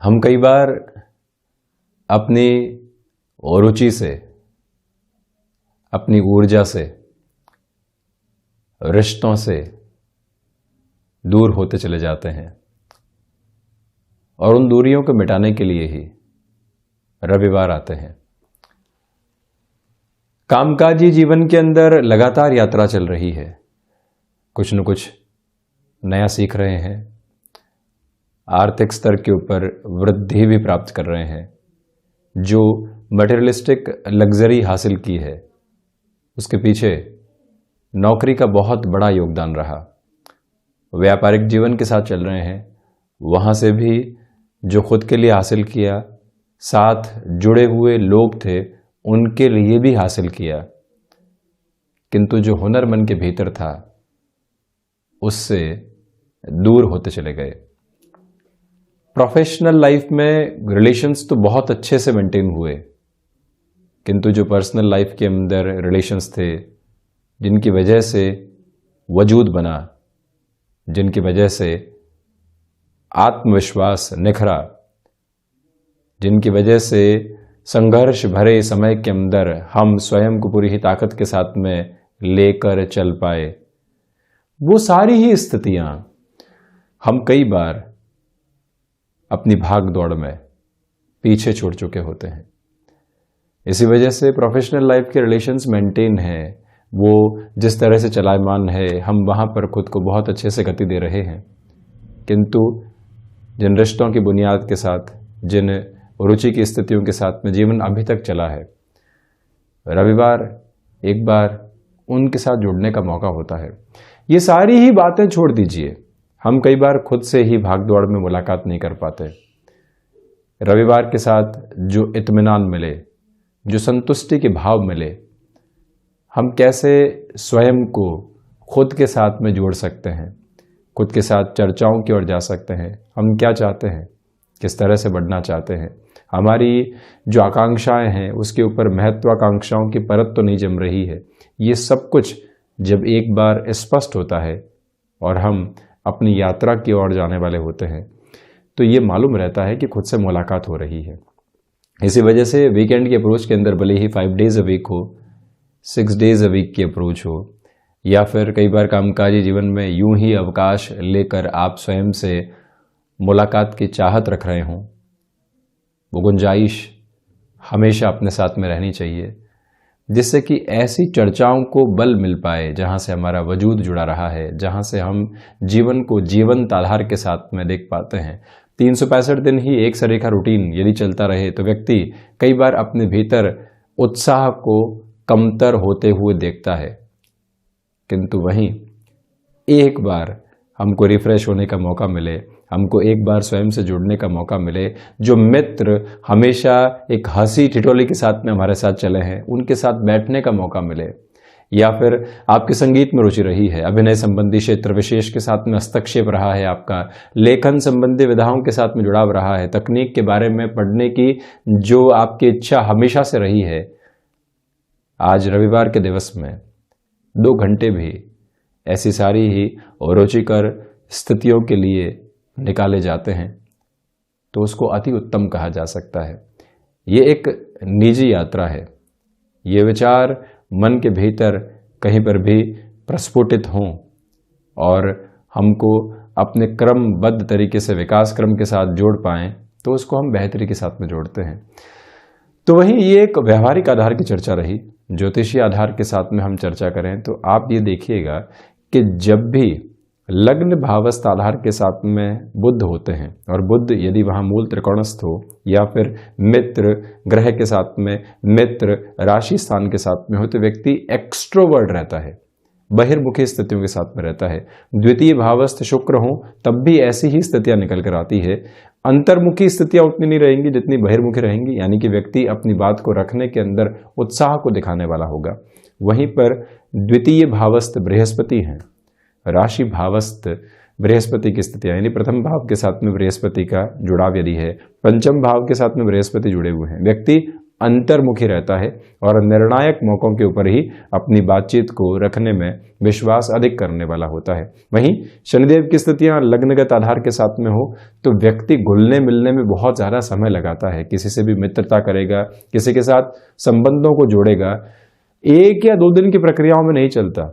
हम कई बार अपनी रुचि से, अपनी ऊर्जा से, रिश्तों से दूर होते चले जाते हैं और उन दूरियों को मिटाने के लिए ही रविवार आते हैं। कामकाजी जीवन के अंदर लगातार यात्रा चल रही है, कुछ न कुछ नया सीख रहे हैं, आर्थिक स्तर के ऊपर वृद्धि भी प्राप्त कर रहे हैं। जो मटेरियलिस्टिक लग्जरी हासिल की है उसके पीछे नौकरी का बहुत बड़ा योगदान रहा। व्यापारिक जीवन के साथ चल रहे हैं, वहाँ से भी जो खुद के लिए हासिल किया, साथ जुड़े हुए लोग थे उनके लिए भी हासिल किया, किंतु जो हुनर मन के भीतर था उससे दूर होते चले गए। प्रोफेशनल लाइफ में रिलेशंस तो बहुत अच्छे से मेंटेन हुए, किंतु जो पर्सनल लाइफ के अंदर रिलेशंस थे, जिनकी वजह से वजूद बना, जिनकी वजह से आत्मविश्वास निखरा, जिनकी वजह से संघर्ष भरे समय के अंदर हम स्वयं को पूरी ही ताकत के साथ में लेकर चल पाए, वो सारी ही स्थितियां हम कई बार अपनी भाग दौड़ में पीछे छोड़ चुके होते हैं। इसी वजह से प्रोफेशनल लाइफ के रिलेशंस मेंटेन हैं, वो जिस तरह से चलायमान है, हम वहाँ पर खुद को बहुत अच्छे से गति दे रहे हैं, किंतु जिन रिश्तों की बुनियाद के साथ, जिन रुचि की स्थितियों के साथ में जीवन अभी तक चला है, रविवार एक बार उनके साथ जुड़ने का मौका होता है। ये सारी ही बातें छोड़ दीजिए, हम कई बार खुद से ही भागदौड़ में मुलाकात नहीं कर पाते। रविवार के साथ जो इत्मीनान मिले, जो संतुष्टि के भाव मिले, हम कैसे स्वयं को खुद के साथ में जोड़ सकते हैं, खुद के साथ चर्चाओं की ओर जा सकते हैं। हम क्या चाहते हैं, किस तरह से बढ़ना चाहते हैं, हमारी जो आकांक्षाएं हैं उसके ऊपर महत्वाकांक्षाओं की परत तो नहीं जम रही है। ये सब कुछ जब एक बार स्पष्ट होता है और हम अपनी यात्रा की ओर जाने वाले होते हैं तो ये मालूम रहता है कि खुद से मुलाकात हो रही है। इसी वजह से वीकेंड की अप्रोच के अंदर भले ही 5 डेज अ वीक हो, 6 डेज अ वीक की अप्रोच हो, या फिर कई बार कामकाजी जीवन में यूं ही अवकाश लेकर आप स्वयं से मुलाकात की चाहत रख रहे हों, वो गुंजाइश हमेशा अपने साथ में रहनी चाहिए, जिससे कि ऐसी चर्चाओं को बल मिल पाए जहाँ से हमारा वजूद जुड़ा रहा है, जहाँ से हम जीवन को जीवंत आधार के साथ में देख पाते हैं। 365 दिन ही एक सरीखा रूटीन यदि चलता रहे तो व्यक्ति कई बार अपने भीतर उत्साह को कमतर होते हुए देखता है, किंतु वहीं एक बार हमको रिफ्रेश होने का मौका मिले, हमको एक बार स्वयं से जुड़ने का मौका मिले, जो मित्र हमेशा एक हंसी ठिठोली के साथ में हमारे साथ चले हैं उनके साथ बैठने का मौका मिले, या फिर आपके संगीत में रुचि रही है, अभिनय संबंधी क्षेत्र विशेष के साथ में हस्तक्षेप रहा है आपका, लेखन संबंधी विधाओं के साथ में जुड़ाव रहा है, तकनीक के बारे में पढ़ने की जो आपकी इच्छा हमेशा से रही है, आज रविवार के दिवस में 2 घंटे भी ऐसी सारी ही रुचिकर स्थितियों के लिए निकाले जाते हैं तो उसको अति उत्तम कहा जा सकता है। ये एक निजी यात्रा है, ये विचार मन के भीतर कहीं पर भी प्रस्फुटित हों और हमको अपने क्रमबद्ध तरीके से विकास क्रम के साथ जोड़ पाएं तो उसको हम बेहतरी के साथ में जोड़ते हैं। तो वहीं ये एक व्यवहारिक आधार की चर्चा रही। ज्योतिषीय आधार के साथ में हम चर्चा करें तो आप ये देखिएगा कि जब भी लग्न भावस्थ आधार के साथ में बुध होते हैं और बुध यदि वहाँ मूल त्रिकोणस्थ हो या फिर मित्र ग्रह के साथ में, मित्र राशि स्थान के साथ में हो, तो व्यक्ति एक्सट्रोवर्ट रहता है, बहिर्मुखी स्थितियों के साथ में रहता है। द्वितीय भावस्थ शुक्र हो तब भी ऐसी ही स्थितियां निकल कर आती है। अंतर्मुखी स्थितियां उतनी नहीं रहेंगी जितनी बहिर्मुखी रहेंगी, यानी कि व्यक्ति अपनी बात को रखने के अंदर उत्साह को दिखाने वाला होगा। वहीं पर द्वितीय भावस्थ बृहस्पति हैं, राशि भावस्थ बृहस्पति की स्थितियां, यानी प्रथम भाव के साथ में बृहस्पति का जुड़ाव यदि है, पंचम भाव के साथ में बृहस्पति जुड़े हुए हैं, व्यक्ति अंतर्मुखी रहता है और निर्णायक मौकों के ऊपर ही अपनी बातचीत को रखने में विश्वास अधिक करने वाला होता है। वहीं शनिदेव की स्थितियां लग्नगत आधार के साथ में हो तो व्यक्ति घुलने मिलने में बहुत ज़्यादा समय लगाता है। किसी से भी मित्रता करेगा, किसी के साथ संबंधों को जोड़ेगा, 1 या 2 दिन की प्रक्रियाओं में नहीं चलता,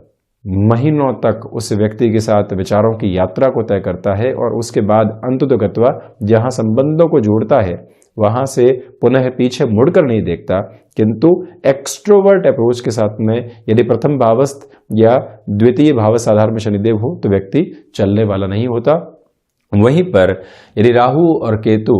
महीनों तक उस व्यक्ति के साथ विचारों की यात्रा को तय करता है और उसके बाद अंततोगत्वा जहां संबंधों को जोड़ता है वहां से पुनः पीछे मुड़कर नहीं देखता। किंतु एक्सट्रोवर्ट अप्रोच के साथ में यदि प्रथम भावस्थ या द्वितीय भावस्थ आधार में शनिदेव हो तो व्यक्ति चलने वाला नहीं होता। वहीं पर यदि राहु और केतु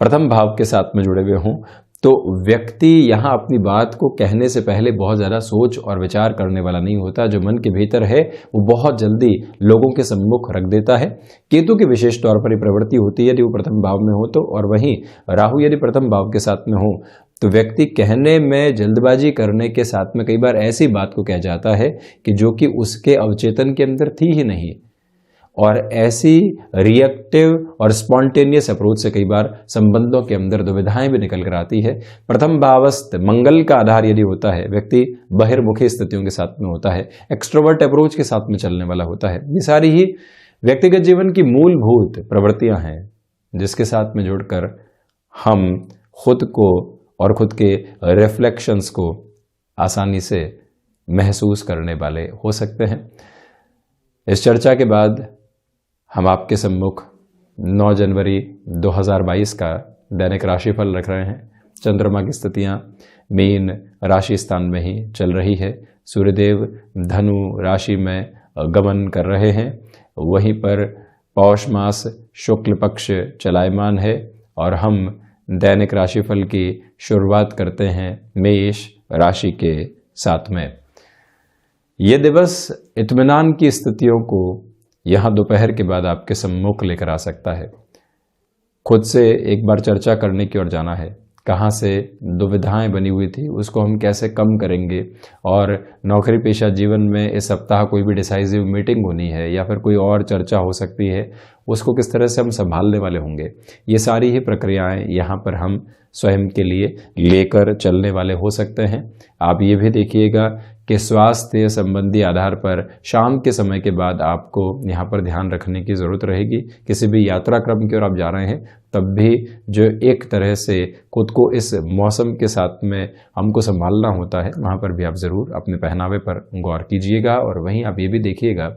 प्रथम भाव के साथ में जुड़े हुए हों तो व्यक्ति यहाँ अपनी बात को कहने से पहले बहुत ज़्यादा सोच और विचार करने वाला नहीं होता। जो मन के भीतर है वो बहुत जल्दी लोगों के सम्मुख रख देता है। केतु की विशेष तौर पर ही प्रवृत्ति होती है यदि वो प्रथम भाव में हो तो, और वहीं राहु यदि प्रथम भाव के साथ में हो तो व्यक्ति कहने में जल्दबाजी करने के साथ में कई बार ऐसी बात को कह जाता है कि जो कि उसके अवचेतन के अंदर थी ही नहीं, और ऐसी रिएक्टिव और स्पॉन्टेनियस अप्रोच से कई बार संबंधों के अंदर दुविधाएं भी निकल कर आती है। प्रथम भावस्थ मंगल का आधार यदि होता है, व्यक्ति बहिर्मुखी स्थितियों के साथ में होता है, एक्सट्रोवर्ट अप्रोच के साथ में चलने वाला होता है। ये सारी ही व्यक्तिगत जीवन की मूलभूत प्रवृत्तियां हैं जिसके साथ में जुड़कर हम खुद को और खुद के रिफ्लेक्शंस को आसानी से महसूस करने वाले हो सकते हैं। इस चर्चा के बाद हम आपके सम्मुख 9 जनवरी 2022 का दैनिक राशिफल रख रहे हैं। चंद्रमा की स्थितियां मीन राशि स्थान में ही चल रही है। सूर्यदेव धनु राशि में गमन कर रहे हैं। वहीं पर पौष मास शुक्ल पक्ष चलायमान है और हम दैनिक राशिफल की शुरुआत करते हैं मेष राशि के साथ में। ये दिवस इत्मीनान की स्थितियों को यहाँ दोपहर के बाद आपके सम्मुख लेकर आ सकता है। खुद से एक बार चर्चा करने की ओर जाना है। कहाँ से दुविधाएं बनी हुई थी उसको हम कैसे कम करेंगे, और नौकरी पेशा जीवन में इस सप्ताह कोई भी डिसाइसिव मीटिंग होनी है या फिर कोई और चर्चा हो सकती है, उसको किस तरह से हम संभालने वाले होंगे। ये सारी ही प्रक्रियाएं यहाँ पर हम स्वयं के लिए लेकर चलने वाले हो सकते हैं। आप ये भी देखिएगा कि स्वास्थ्य संबंधी आधार पर शाम के समय के बाद आपको यहाँ पर ध्यान रखने की ज़रूरत रहेगी। किसी भी यात्रा क्रम की ओर आप जा रहे हैं तब भी जो एक तरह से खुद को इस मौसम के साथ में हमको संभालना होता है, वहाँ पर भी आप ज़रूर अपने पहनावे पर गौर कीजिएगा। और वहीं आप ये भी देखिएगा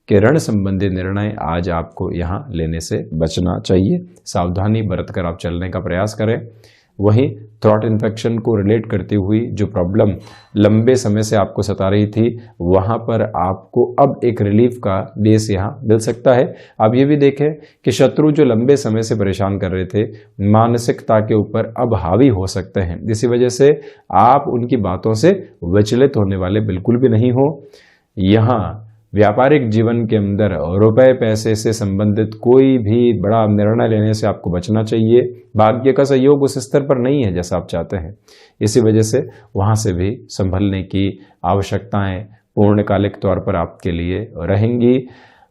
कि ऋण संबंधी निर्णय आज आपको यहाँ लेने से बचना चाहिए। सावधानी बरतकर आप चलने का प्रयास करें। वहीं थ्रॉट इन्फेक्शन को रिलेट करती हुई जो प्रॉब्लम लंबे समय से आपको सता रही थी, वहाँ पर आपको अब एक रिलीफ का बेस यहाँ मिल सकता है। आप ये भी देखें कि शत्रु जो लंबे समय से परेशान कर रहे थे, मानसिकता के ऊपर अब हावी हो सकते हैं। इसी वजह से आप उनकी बातों से विचलित होने वाले बिल्कुल भी नहीं हो। यहाँ व्यापारिक जीवन के अंदर रुपए पैसे से संबंधित कोई भी बड़ा निर्णय लेने से आपको बचना चाहिए। भाग्य का सहयोग उस स्तर पर नहीं है जैसा आप चाहते हैं, इसी वजह से वहां से भी संभलने की आवश्यकताएं पूर्णकालिक तौर पर आपके लिए रहेंगी।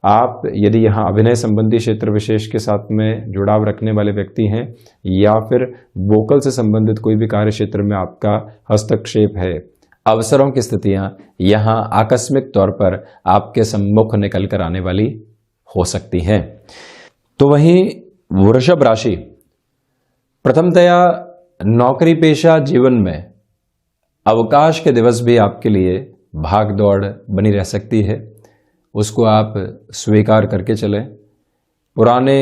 आप यदि यहाँ अभिनय संबंधी क्षेत्र विशेष के साथ में जुड़ाव रखने वाले व्यक्ति हैं या फिर वोकल से संबंधित कोई भी कार्य क्षेत्र में आपका हस्तक्षेप है, अवसरों की स्थितियां यहाँ आकस्मिक तौर पर आपके सम्मुख निकल कर आने वाली हो सकती हैं। तो वहीं वृषभ राशि, प्रथमतया नौकरी पेशा जीवन में अवकाश के दिवस भी आपके लिए भाग दौड़ बनी रह सकती है, उसको आप स्वीकार करके चलें। पुराने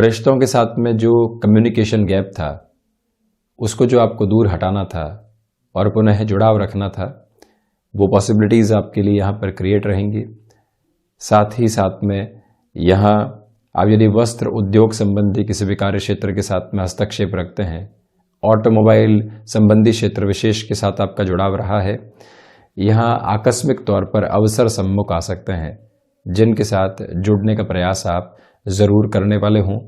रिश्तों के साथ में जो कम्युनिकेशन गैप था उसको जो आपको दूर हटाना था और पुनः जुड़ाव रखना था, वो पॉसिबिलिटीज़ आपके लिए यहाँ पर क्रिएट रहेंगी। साथ ही साथ में यहाँ आप यदि वस्त्र उद्योग संबंधी किसी भी कार्य क्षेत्र के साथ में हस्तक्षेप रखते हैं, ऑटोमोबाइल संबंधी क्षेत्र विशेष के साथ आपका जुड़ाव रहा है, यहाँ आकस्मिक तौर पर अवसर सम्मुख आ सकते हैं जिनके साथ जुड़ने का प्रयास आप ज़रूर करने वाले हों।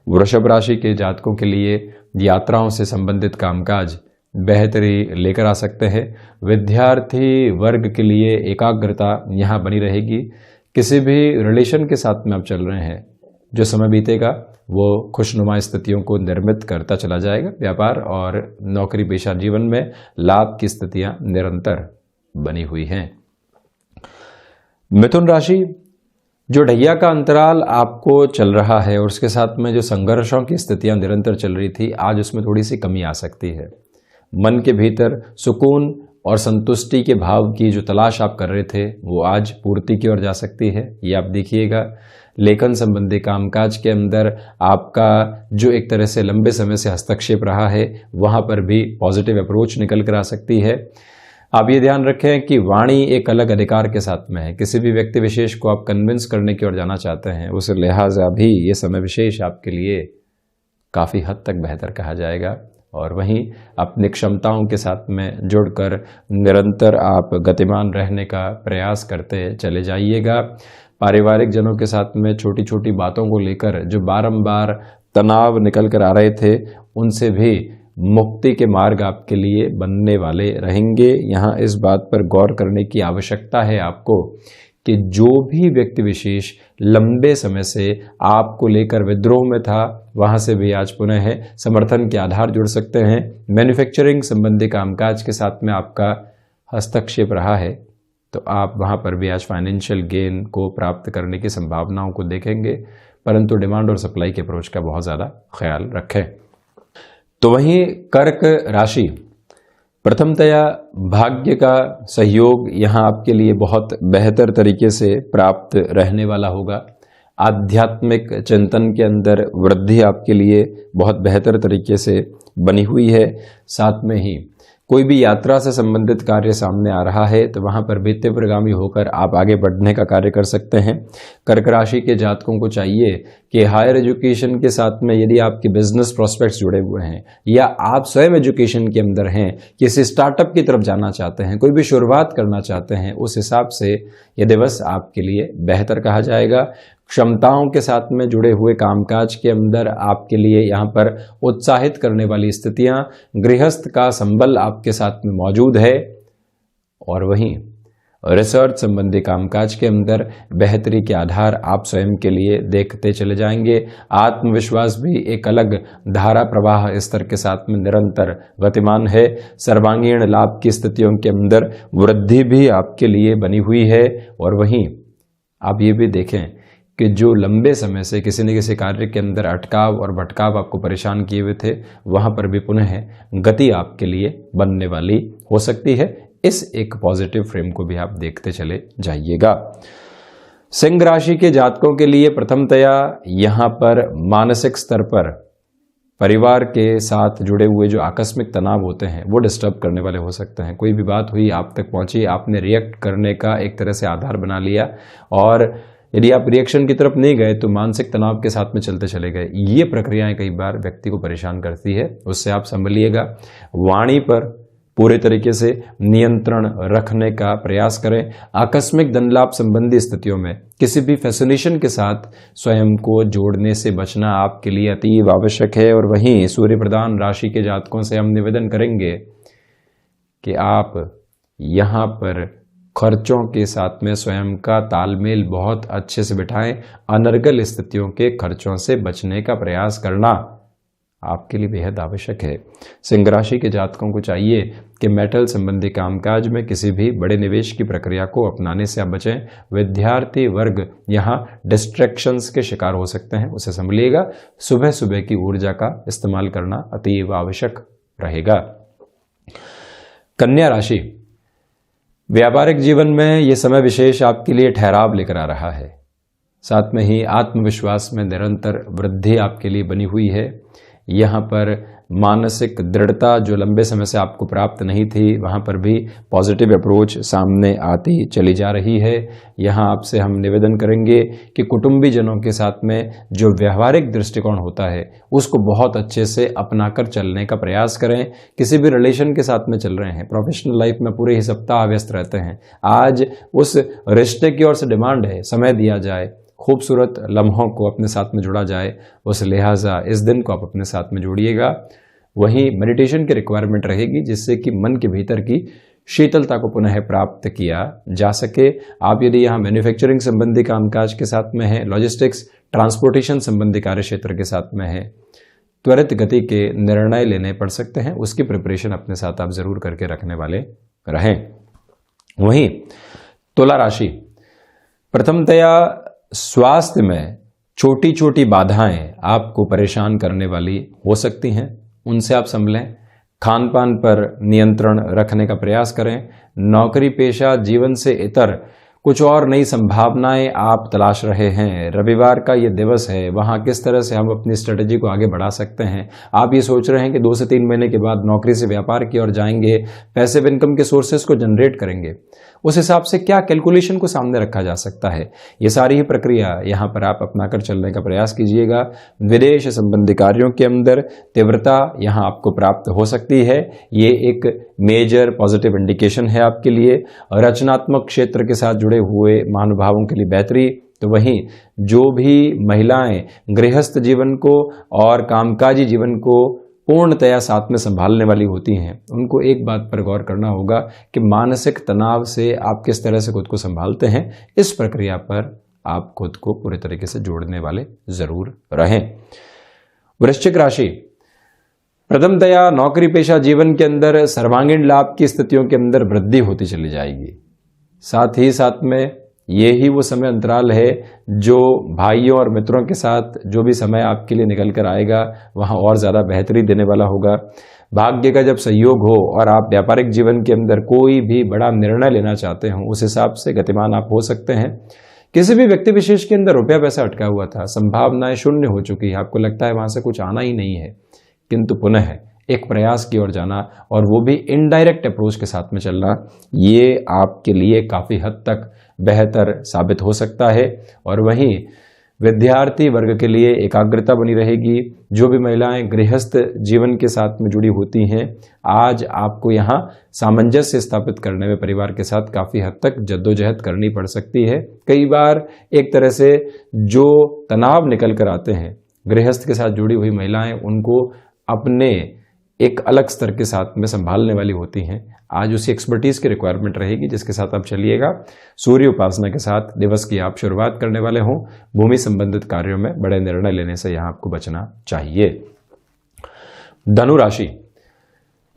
वृषभ राशि के जातकों के लिए यात्राओं से संबंधित कामकाज बेहतरी लेकर आ सकते हैं। विद्यार्थी वर्ग के लिए एकाग्रता यहाँ बनी रहेगी। किसी भी रिलेशन के साथ में आप चल रहे हैं, जो समय बीतेगा वो खुशनुमा स्थितियों को निर्मित करता चला जाएगा। व्यापार और नौकरी पेशा जीवन में लाभ की स्थितियां निरंतर बनी हुई हैं। मिथुन राशि, जो ढैया का अंतराल आपको चल रहा है और उसके साथ में जो संघर्षों की स्थितियां निरंतर चल रही थी, आज उसमें थोड़ी सी कमी आ सकती है। मन के भीतर सुकून और संतुष्टि के भाव की जो तलाश आप कर रहे थे वो आज पूर्ति की ओर जा सकती है। ये आप देखिएगा। लेखन संबंधी कामकाज के अंदर आपका जो एक तरह से लंबे समय से हस्तक्षेप रहा है, वहां पर भी पॉजिटिव अप्रोच निकल कर आ सकती है। आप ये ध्यान रखें कि वाणी एक अलग अधिकार के साथ में है। किसी भी व्यक्ति विशेष को आप कन्विंस करने की ओर जाना चाहते हैं, उस लिहाजा भी ये समय विशेष आपके लिए काफ़ी हद तक बेहतर कहा जाएगा। और वहीं अपनी क्षमताओं के साथ में जुड़कर निरंतर आप गतिमान रहने का प्रयास करते चले जाइएगा। पारिवारिक जनों के साथ में छोटी छोटी बातों को लेकर जो बारंबार तनाव निकल कर आ रहे थे, उनसे भी मुक्ति के मार्ग आपके लिए बनने वाले रहेंगे। यहाँ इस बात पर गौर करने की आवश्यकता है आपको कि जो भी व्यक्ति विशेष लंबे समय से आपको लेकर विद्रोह में था, वहां से भी आज पुनः समर्थन के आधार जुड़ सकते हैं। मैन्युफैक्चरिंग संबंधी कामकाज के साथ में आपका हस्तक्षेप रहा है, तो आप वहां पर भी आज फाइनेंशियल गेन को प्राप्त करने की संभावनाओं को देखेंगे, परंतु डिमांड और सप्लाई के अप्रोच का बहुत ज़्यादा ख्याल रखें। तो वहीं कर्क राशि, प्रथमतया भाग्य का सहयोग यहाँ आपके लिए बहुत बेहतर तरीके से प्राप्त रहने वाला होगा। आध्यात्मिक चिंतन के अंदर वृद्धि आपके लिए बहुत बेहतर तरीके से बनी हुई है। साथ में ही कोई भी यात्रा से संबंधित कार्य सामने आ रहा है तो वहां पर भी तीव्रगामी होकर आप आगे बढ़ने का कार्य कर सकते हैं। कर्क राशि के जातकों को चाहिए कि हायर एजुकेशन के साथ में यदि आपके बिजनेस प्रोस्पेक्ट्स जुड़े हुए हैं या आप स्वयं एजुकेशन के अंदर हैं, किसी स्टार्टअप की तरफ जाना चाहते हैं, कोई भी शुरुआत करना चाहते हैं, उस हिसाब से यह दिवस आपके लिए बेहतर कहा जाएगा। क्षमताओं के साथ में जुड़े हुए कामकाज के अंदर आपके लिए यहाँ पर उत्साहित करने वाली स्थितियां, गृहस्थ का संबल आपके साथ में मौजूद है। और वहीं रिसर्च संबंधी कामकाज के अंदर बेहतरी के आधार आप स्वयं के लिए देखते चले जाएंगे। आत्मविश्वास भी एक अलग धारा प्रवाह स्तर के साथ में निरंतर गतिमान है। सर्वांगीण लाभ की स्थितियों के अंदर वृद्धि भी आपके लिए बनी हुई है। और वहीं आप ये भी देखें कि जो लंबे समय से किसी न किसी कार्य के अंदर अटकाव और भटकाव आपको परेशान किए हुए थे, वहां पर भी पुनः गति आपके लिए बनने वाली हो सकती है। इस एक पॉजिटिव फ्रेम को भी आप देखते चले जाइएगा। सिंह राशि के जातकों के लिए प्रथमतया यहाँ पर मानसिक स्तर पर परिवार के साथ जुड़े हुए जो आकस्मिक तनाव होते हैं वो डिस्टर्ब करने वाले हो सकते हैं। कोई भी बात हुई, आप तक पहुंची, आपने रिएक्ट करने का एक तरह से आधार बना लिया और यदि आप रिएक्शन की तरफ नहीं गए तो मानसिक तनाव के साथ में चलते चले गए। ये प्रक्रियाएं कई बार व्यक्ति को परेशान करती है, उससे आप संभलिएगा। वाणी पर पूरे तरीके से नियंत्रण रखने का प्रयास करें। आकस्मिक धन लाभ संबंधी स्थितियों में किसी भी फैसिनेशन के साथ स्वयं को जोड़ने से बचना आपके लिए अतीव आवश्यक है। और वहीं सूर्य प्रधान राशि के जातकों से हम निवेदन करेंगे कि आप यहाँ पर खर्चों के साथ में स्वयं का तालमेल बहुत अच्छे से बिठाएं। अनर्गल स्थितियों के खर्चों से बचने का प्रयास करना आपके लिए बेहद आवश्यक है। सिंह राशि के जातकों को चाहिए कि मेटल संबंधी कामकाज में किसी भी बड़े निवेश की प्रक्रिया को अपनाने से आप बचें। विद्यार्थी वर्ग यहाँ डिस्ट्रैक्शंस के शिकार हो सकते हैं, उसे संभलिएगा। सुबह सुबह की ऊर्जा का इस्तेमाल करना अतीव आवश्यक रहेगा। कन्या राशि, व्यापारिक जीवन में यह समय विशेष आपके लिए ठहराव लेकर आ रहा है। साथ में ही आत्मविश्वास में निरंतर वृद्धि आपके लिए बनी हुई है। यहाँ पर मानसिक दृढ़ता जो लंबे समय से आपको प्राप्त नहीं थी, वहाँ पर भी पॉजिटिव अप्रोच सामने आती चली जा रही है। यहाँ आपसे हम निवेदन करेंगे कि कुटुंबीजनों के साथ में जो व्यवहारिक दृष्टिकोण होता है उसको बहुत अच्छे से अपनाकर चलने का प्रयास करें। किसी भी रिलेशन के साथ में चल रहे हैं, प्रोफेशनल लाइफ में पूरे ही सप्ताह व्यस्त रहते हैं, आज उस रिश्ते की ओर से डिमांड है समय दिया जाए, खूबसूरत लम्हों को अपने साथ में जोड़ा जाए, उस लिहाजा इस दिन को आप अपने साथ में जोड़िएगा। वहीं मेडिटेशन की रिक्वायरमेंट रहेगी जिससे कि मन के भीतर की शीतलता को पुनः प्राप्त किया जा सके। आप यदि यहाँ मैन्युफैक्चरिंग संबंधी कामकाज के साथ में है, लॉजिस्टिक्स ट्रांसपोर्टेशन संबंधी कार्य क्षेत्र के साथ में है, त्वरित गति के निर्णय लेने पड़ सकते हैं, उसकी प्रिपरेशन अपने साथ आप जरूर करके रखने वाले रहें। वहीं तुला राशि, प्रथमतया स्वास्थ्य में छोटी छोटी बाधाएं आपको परेशान करने वाली हो सकती हैं, उनसे आप संभलें। खान पान पर नियंत्रण रखने का प्रयास करें। नौकरी पेशा जीवन से इतर कुछ और नई संभावनाएं आप तलाश रहे हैं, रविवार का ये दिवस है, वहां किस तरह से हम अपनी स्ट्रेटेजी को आगे बढ़ा सकते हैं। आप ये सोच रहे हैं कि 2 से 3 महीने के बाद नौकरी से व्यापार की ओर जाएंगे, पैसिव इनकम के सोर्सेस को जनरेट करेंगे, उस हिसाब से क्या कैलकुलेशन को सामने रखा जा सकता है, ये सारी ही प्रक्रिया यहाँ पर आप अपनाकर चलने का प्रयास कीजिएगा। विदेश संबंधी कार्यों के अंदर तीव्रता यहाँ आपको प्राप्त हो सकती है, ये एक मेजर पॉजिटिव इंडिकेशन है आपके लिए। रचनात्मक क्षेत्र के साथ जुड़े हुए महानुभावों के लिए बेहतरी। तो वहीं जो भी महिलाएं गृहस्थ जीवन को और कामकाजी जीवन को पूर्णतया साथ में संभालने वाली होती हैं, उनको एक बात पर गौर करना होगा कि मानसिक तनाव से आप किस तरह से खुद को संभालते हैं। इस प्रक्रिया पर आप खुद को पूरे तरीके से जोड़ने वाले जरूर रहें। वृश्चिक राशि, प्रथमतया नौकरी पेशा जीवन के अंदर सर्वांगीण लाभ की स्थितियों के अंदर वृद्धि होती चली जाएगी। साथ ही साथ में ये ही वो समय अंतराल है जो भाइयों और मित्रों के साथ जो भी समय आपके लिए निकल कर आएगा वहाँ और ज़्यादा बेहतरी देने वाला होगा। भाग्य का जब सहयोग हो और आप व्यापारिक जीवन के अंदर कोई भी बड़ा निर्णय लेना चाहते हो, उस हिसाब से गतिमान आप हो सकते हैं। किसी भी व्यक्ति विशेष के अंदर रुपया पैसा अटका हुआ था, संभावनाएं शून्य हो चुकी है, आपको लगता है वहां से कुछ आना ही नहीं है, किंतु पुनः एक प्रयास की ओर जाना और वो भी इनडायरेक्ट अप्रोच के साथ में चलना, ये आपके लिए काफ़ी हद तक बेहतर साबित हो सकता है। और वहीं विद्यार्थी वर्ग के लिए एकाग्रता बनी रहेगी। जो भी महिलाएं गृहस्थ जीवन के साथ में जुड़ी होती हैं, आज आपको यहाँ सामंजस्य स्थापित करने में परिवार के साथ काफ़ी हद तक जद्दोजहद करनी पड़ सकती है। कई बार एक तरह से जो तनाव निकल कर आते हैं, गृहस्थ के साथ जुड़ी हुई महिलाएं उनको अपने एक अलग स्तर के साथ में संभालने वाली होती हैं। आज उसी एक्सपर्टीज की रिक्वायरमेंट रहेगी जिसके साथ आप चलिएगा। सूर्य उपासना के साथ दिवस की आप शुरुआत करने वाले हों। भूमि संबंधित कार्यों में बड़े निर्णय लेने से यहाँ आपको बचना चाहिए। धनु राशि,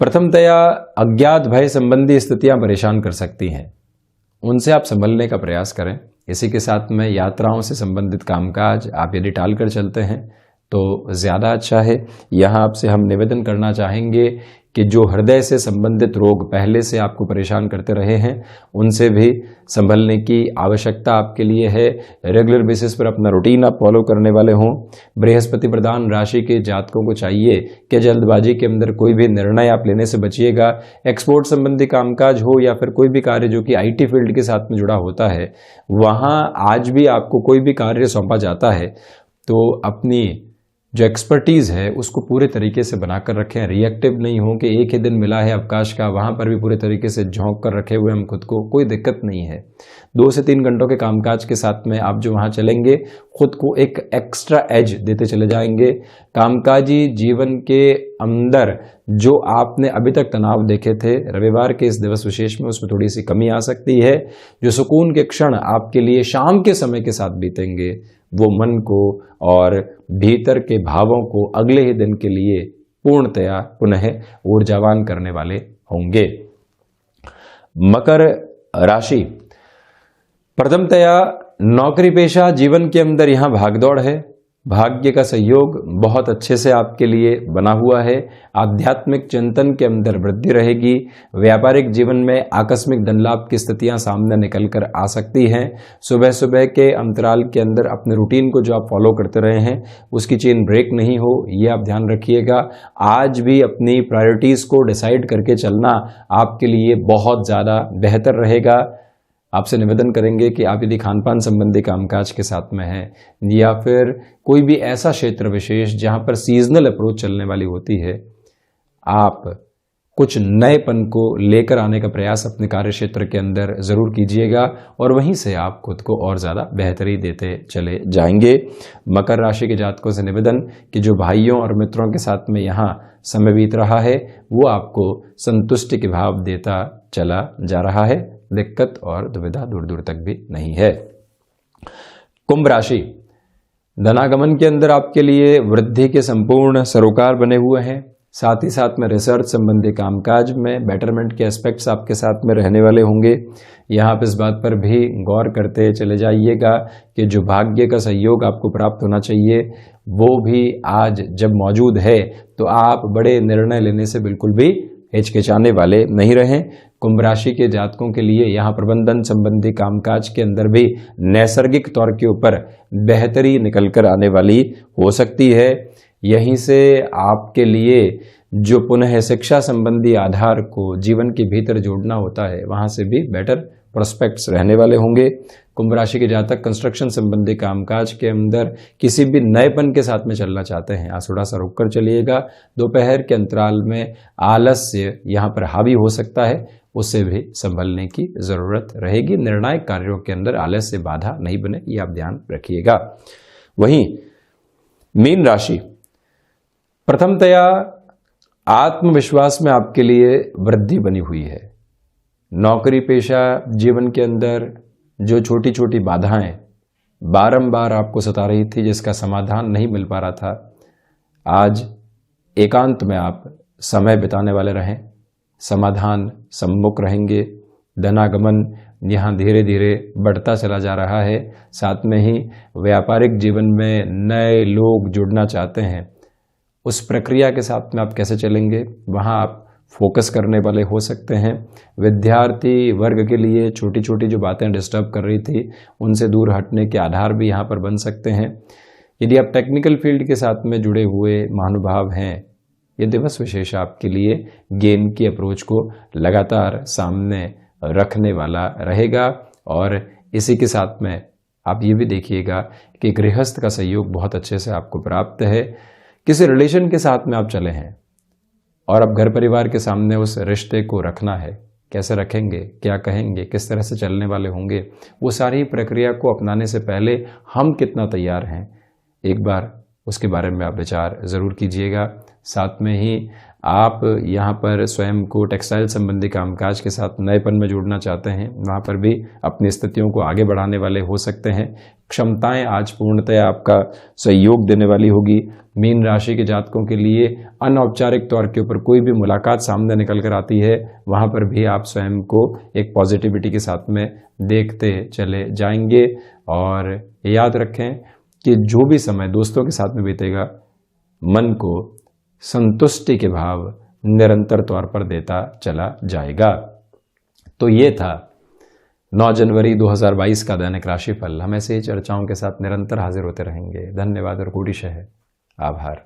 प्रथमतया अज्ञात भय संबंधी स्थितियां परेशान कर सकती हैं, उनसे आप संभलने का प्रयास करें। इसी के साथ में यात्राओं से संबंधित कामकाज आप यदि टाल कर चलते हैं तो ज़्यादा अच्छा है। यहाँ आपसे हम निवेदन करना चाहेंगे कि जो हृदय से संबंधित रोग पहले से आपको परेशान करते रहे हैं, उनसे भी संभलने की आवश्यकता आपके लिए है। रेगुलर बेसिस पर अपना रूटीन आप फॉलो करने वाले हों। बृहस्पति प्रधान राशि के जातकों को चाहिए कि जल्दबाजी के अंदर कोई भी निर्णय आप लेने से बचिएगा। एक्सपोर्ट संबंधी कामकाज हो या फिर कोई भी कार्य जो कि IT फील्ड के साथ में जुड़ा होता है, वहाँ आज भी आपको कोई भी कार्य सौंपा जाता है तो अपनी जो एक्सपर्टीज़ है उसको पूरे तरीके से बनाकर रखें। रिएक्टिव नहीं हो कि एक ही दिन मिला है अवकाश का, वहाँ पर भी पूरे तरीके से झोंक कर रखे हुए हम खुद को, कोई दिक्कत नहीं है। 2 से 3 घंटों के कामकाज के साथ में आप जो वहाँ चलेंगे, खुद को एक एक्स्ट्रा एज देते चले जाएंगे। कामकाजी जीवन के अंदर जो आपने अभी तक तनाव देखे थे, रविवार के इस दिवस विशेष में उसमें थोड़ी सी कमी आ सकती है। जो सुकून के क्षण आपके लिए शाम के समय के साथ बीतेंगे, वो मन को और भीतर के भावों को अगले ही दिन के लिए पूर्णतया पुनः ऊर्जावान करने वाले होंगे। मकर राशि, प्रथमतया नौकरी पेशा जीवन के अंदर यहाँ भागदौड़ है। भाग्य का सहयोग बहुत अच्छे से आपके लिए बना हुआ है। आध्यात्मिक चिंतन के अंदर वृद्धि रहेगी। व्यापारिक जीवन में आकस्मिक धन लाभ की स्थितियां सामने निकल कर आ सकती हैं। सुबह सुबह के अंतराल के अंदर अपने रूटीन को जो आप फॉलो करते रहे हैं उसकी चेन ब्रेक नहीं हो, ये आप ध्यान रखिएगा। आज भी अपनी प्रायोरिटीज़ को डिसाइड करके चलना आपके लिए बहुत ज़्यादा बेहतर रहेगा। आपसे निवेदन करेंगे कि आप यदि खान पान संबंधी कामकाज के साथ में हैं या फिर कोई भी ऐसा क्षेत्र विशेष जहां पर सीजनल अप्रोच चलने वाली होती है, आप कुछ नएपन को लेकर आने का प्रयास अपने कार्य क्षेत्र के अंदर जरूर कीजिएगा और वहीं से आप खुद को और ज़्यादा बेहतरी देते चले जाएंगे। मकर राशि के जातकों से निवेदन कि जो भाइयों और मित्रों के साथ में यहाँ समय बीत रहा है वो आपको संतुष्टि के भाव देता चला जा रहा है। दिक्कत और दुविधा दूर दूर तक भी नहीं है। कुंभ राशि, धनागमन के अंदर आपके लिए वृद्धि के संपूर्ण सरोकार बने हुए हैं। साथ ही साथ में रिसर्च संबंधी कामकाज में बेटरमेंट के एस्पेक्ट्स आपके साथ में रहने वाले होंगे। यहाँ पर इस बात पर भी गौर करते चले जाइएगा कि जो भाग्य का सहयोग आपको प्राप्त होना चाहिए वो भी आज जब मौजूद है तो आप बड़े निर्णय लेने से बिल्कुल भी हिचकिचाने वाले नहीं रहें। कुंभ राशि के जातकों के लिए यहाँ प्रबंधन संबंधी कामकाज के अंदर भी नैसर्गिक तौर के ऊपर बेहतरी निकल कर आने वाली हो सकती है। यहीं से आपके लिए जो पुनः शिक्षा संबंधी आधार को जीवन के भीतर जोड़ना होता है वहां से भी बेटर प्रोस्पेक्ट्स रहने वाले होंगे। कुंभ राशि के जातक कंस्ट्रक्शन संबंधी कामकाज के अंदर किसी भी नएपन के साथ में चलना चाहते हैं, आज थोड़ा सा रुक कर चलिएगा। दोपहर के अंतराल में आलस्य यहाँ पर हावी हो सकता है, उससे भी संभलने की जरूरत रहेगी। निर्णायक कार्यों के अंदर आलस्य बाधा नहीं बने, ये आप ध्यान रखिएगा। वहीं मीन राशि, प्रथमतया आत्मविश्वास में आपके लिए वृद्धि बनी हुई है। नौकरी पेशा जीवन के अंदर जो छोटी छोटी बाधाएं बारंबार आपको सता रही थी, जिसका समाधान नहीं मिल पा रहा था, आज एकांत में आप समय बिताने वाले रहें, समाधान सम्मुख रहेंगे। धनागमन यहाँ धीरे धीरे बढ़ता चला जा रहा है। साथ में ही व्यापारिक जीवन में नए लोग जुड़ना चाहते हैं, उस प्रक्रिया के साथ में आप कैसे चलेंगे वहाँ आप फोकस करने वाले हो सकते हैं। विद्यार्थी वर्ग के लिए छोटी छोटी जो बातें डिस्टर्ब कर रही थी उनसे दूर हटने के आधार भी यहाँ पर बन सकते हैं। यदि आप टेक्निकल फील्ड के साथ में जुड़े हुए महानुभाव हैं, ये दिवस विशेष आपके लिए गेम की अप्रोच को लगातार सामने रखने वाला रहेगा। और इसी के साथ में आप ये भी देखिएगा कि गृहस्थ का सहयोग बहुत अच्छे से आपको प्राप्त है। किसी रिलेशन के साथ में आप चले हैं और अब घर परिवार के सामने उस रिश्ते को रखना है, कैसे रखेंगे, क्या कहेंगे, किस तरह से चलने वाले होंगे, वो सारी प्रक्रिया को अपनाने से पहले हम कितना तैयार हैं, एक बार उसके बारे में आप विचार ज़रूर कीजिएगा। साथ में ही आप यहाँ पर स्वयं को टेक्सटाइल संबंधी कामकाज के साथ नएपन में जोड़ना चाहते हैं, वहाँ पर भी अपनी स्थितियों को आगे बढ़ाने वाले हो सकते हैं। क्षमताएं आज पूर्णतया आपका सहयोग देने वाली होगी। मीन राशि के जातकों के लिए अनौपचारिक तौर के ऊपर कोई भी मुलाकात सामने निकल कर आती है, वहाँ पर भी आप स्वयं को एक पॉजिटिविटी के साथ में देखते चले जाएंगे। और याद रखें कि जो भी समय दोस्तों के साथ में बीतेगा, मन को संतुष्टि के भाव निरंतर तौर पर देता चला जाएगा। तो ये था 9 जनवरी 2022 का दैनिक राशिफल। हम ऐसे ही चर्चाओं के साथ निरंतर हाजिर होते रहेंगे। धन्यवाद और कोटिशः आभार।